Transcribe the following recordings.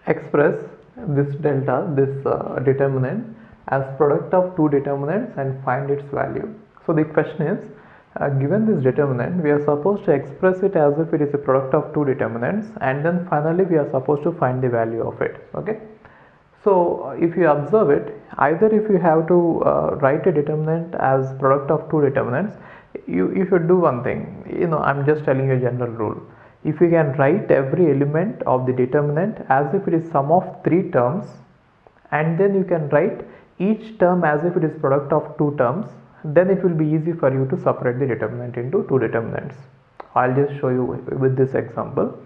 express this delta, this determinant as product of two determinants and find its value. So the question is, given this determinant, we are supposed to express it as if it is a product of two determinants, and then finally we are supposed to find the value of it. Okay. So if you observe it, either if you have to write a determinant as product of two determinants, you should do one thing. I'm just telling you a general rule. If you can write every element of the determinant as if it is sum of three terms, and then you can write each term as if it is product of two terms, then it will be easy for you to separate the determinant into two determinants. I'll just show you with this example.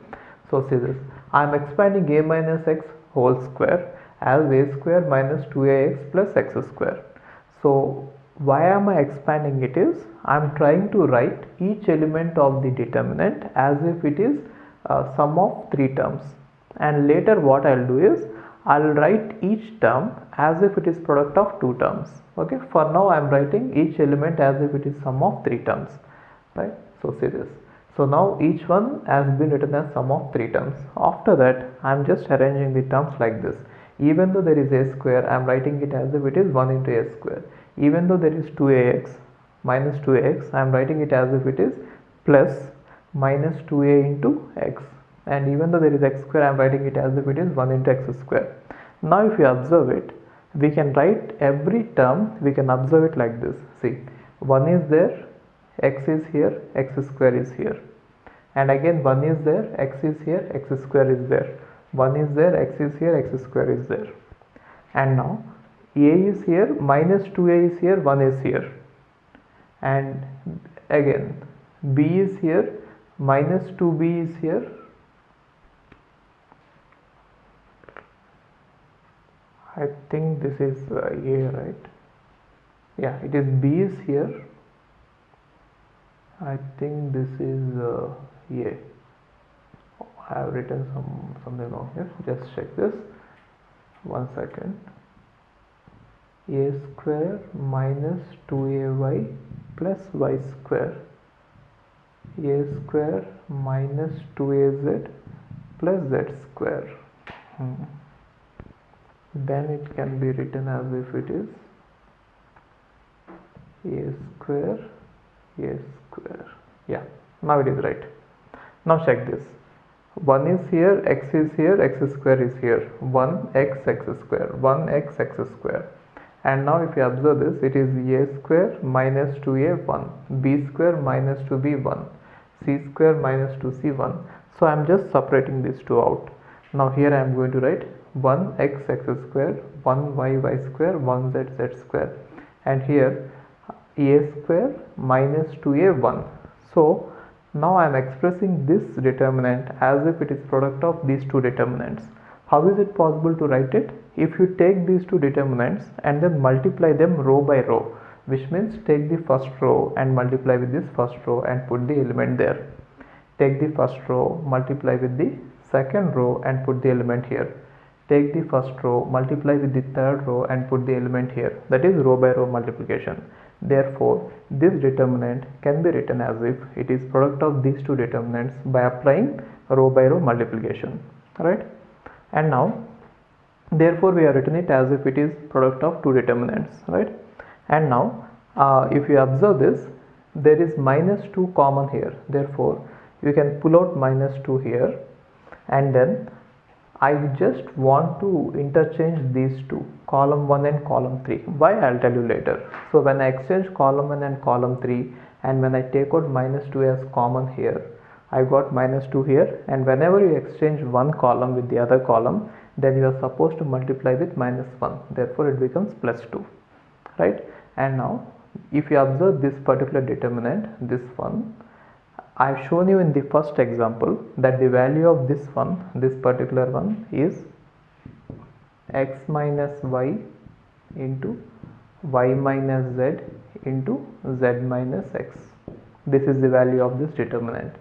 So see this, I am expanding a minus x whole square as a square minus 2ax plus x square. So why am I expanding it is, I am trying to write each element of the determinant as if it is sum of three terms, and later what I'll do is I'll write each term as if it is product of two terms. Okay, for now I am writing each element as if it is sum of three terms, right? So see this. So now each one has been written as sum of three terms. After that I am just arranging the terms like this. Even though there is a square, I am writing it as if it is 1 into a square. Even though there is 2ax minus 2ax, I am writing it as if it is plus minus 2a into x. And even though there is x square, I am writing it as if it is 1 into x square. Now if you observe it, we can write every term, we can observe it like this. See, 1 is there, x is here, x square is here. And again 1 is there, x is here, x square is there. 1 is there, x is here, x square is there. And now a is here, minus 2a is here, 1 is here. And again b is here, minus 2b is here. I think this is a, right? Yeah, it is b is here. I think this is a. I have written something wrong here. Just check this. 1 second. A square minus 2ay plus y square. A square minus 2az plus z square. Then it can be written as if it is a square. Yeah, now it is right. Now check this. 1 is here, x is here, x square is here. 1x x square, 1x x square. And now if you observe this, it is a square minus 2a 1, b square minus 2b 1, c square minus 2c 1. So I am just separating these two out. Now here I am going to write 1x x square, 1y y square, 1z z square. And here a square minus 2a 1. So now I am expressing this determinant as if it is product of these two determinants. How is it possible to write it? If you take these two determinants and then multiply them row by row, which means take the first row and multiply with this first row and put the element there. Take the first row, multiply with the second row and put the element here. Take the first row, multiply with the third row and put the element here. That is row by row multiplication. Therefore, this determinant can be written as if it is product of these two determinants by applying row by row multiplication, right? And now, therefore, we have written it as if it is product of two determinants, right? And now, if you observe this, there is minus 2 common here. Therefore, you can pull out minus 2 here, and then I just want to interchange these two, column 1 and column 3. Why? I'll tell you later. So when I exchange column 1 and column 3, and when I take out minus 2 as common here, I got minus 2 here, and whenever you exchange one column with the other column, then you are supposed to multiply with minus 1. Therefore it becomes plus 2, right? And now if you observe this particular determinant, this one, I have shown you in the first example that the value of this one, this particular one, is x minus y into y minus z into z minus x. This is the value of this determinant.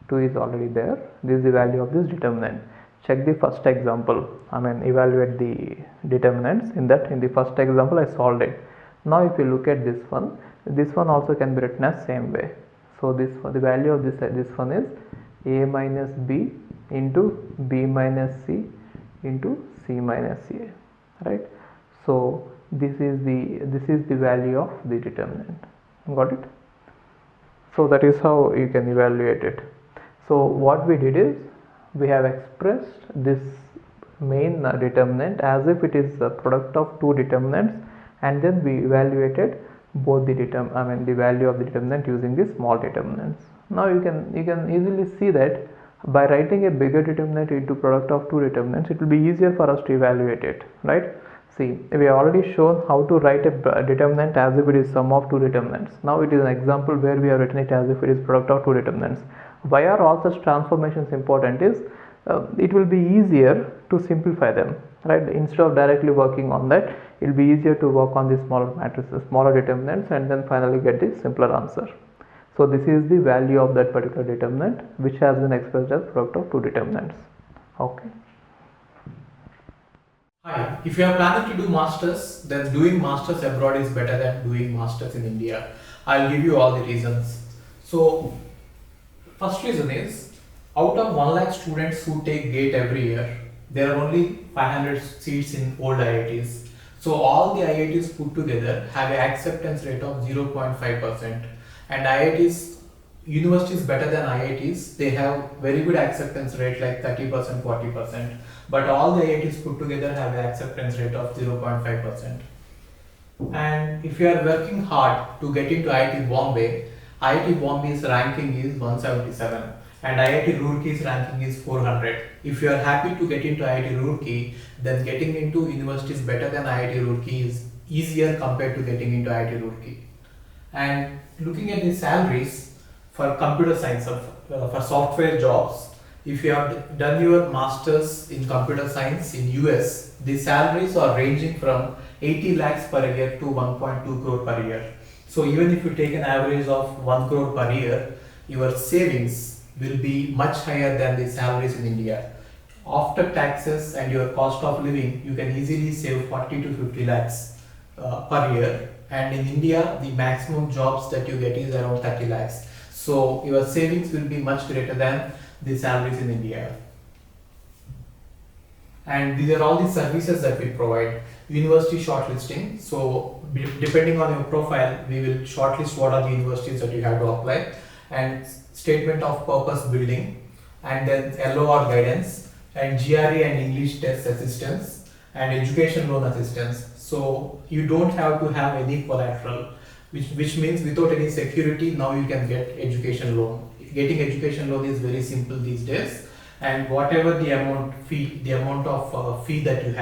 2 is already there. This is the value of this determinant. Check the first example. Evaluate the determinants. In the first example I solved it. Now if you look at this one also can be written as same way. So this one, the value of this one is a minus b into b minus c into C minus A, right? So this is the value of the determinant. Got it? So that is how you can evaluate it. So what we did is we have expressed this main determinant as if it is the product of two determinants, and then we evaluated both the the value of the determinant using the small determinants. Now you can easily see that by writing a bigger determinant into product of two determinants, it will be easier for us to evaluate it, right? See, we have already shown how to write a determinant as if it is sum of two determinants. Now it is an example where we have written it as if it is product of two determinants. Why are all such transformations important is it will be easier to simplify them, right? Instead of directly working on that, it will be easier to work on the smaller matrices, smaller determinants, and then finally get the simpler answer. So this is the value of that particular determinant, which has been expressed as product of two determinants. Okay. Hi, if you are planning to do masters, then doing masters abroad is better than doing masters in India. I'll give you all the reasons. So, first reason is, out of 1 lakh students who take GATE every year, there are only 500 seats in old IITs. So all the IITs put together have an acceptance rate of 0.5%, and IITs, universities better than IITs, they have very good acceptance rate like 30%, 40%, but all the IITs put together have an acceptance rate of 0.5%. And if you are working hard to get into IIT Bombay's ranking is 177 and IIT Roorkee's ranking is 400. If you are happy to get into IIT Roorkee, then getting into universities better than IIT Roorkee is easier compared to getting into IIT Roorkee. And looking at the salaries for computer science, for software jobs, if you have done your masters in computer science in US, the salaries are ranging from 80 lakhs per year to 1.2 crore per year. So even if you take an average of 1 crore per year, your savings will be much higher than the salaries in India. After taxes and your cost of living, you can easily save 40 to 50 lakhs per year. And in India, the maximum jobs that you get is around 30 lakhs. So your savings will be much greater than the salaries in India. And these are all the services that we provide. University shortlisting. So depending on your profile, we will shortlist what are the universities that you have to apply, and statement of purpose building, and then LOR guidance, and GRE and English test assistance, and education loan assistance. So you don't have to have any collateral, which means without any security, now you can get education loan. Getting education loan is very simple these days, and whatever the amount of fee that you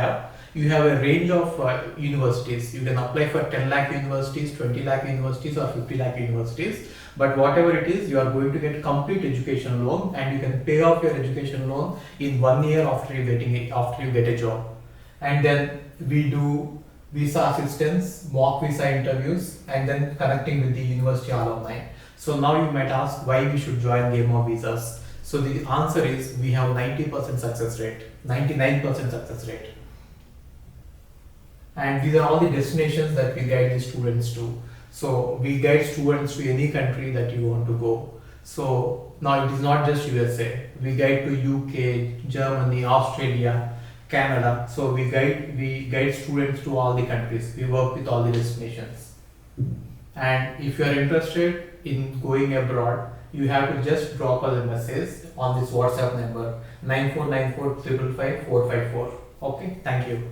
have a range of universities. You can apply for 10 lakh universities, 20 lakh universities, or 50 lakh universities. But whatever it is, you are going to get complete education loan, and you can pay off your education loan in 1 year after you get a job. And then we do visa assistance, mock visa interviews, and then connecting with the university alumni. So now you might ask why we should join Game of Visas. So the answer is we have 90% success rate, 99% success rate. And these are all the destinations that we guide the students to. So we guide students to any country that you want to go. So now it is not just USA. We guide to UK, Germany, Australia, Canada. So we guide students to all the countries. We work with all the destinations. And if you are interested in going abroad, you have to just drop us a message on this WhatsApp number 9494 555 454. Okay, thank you.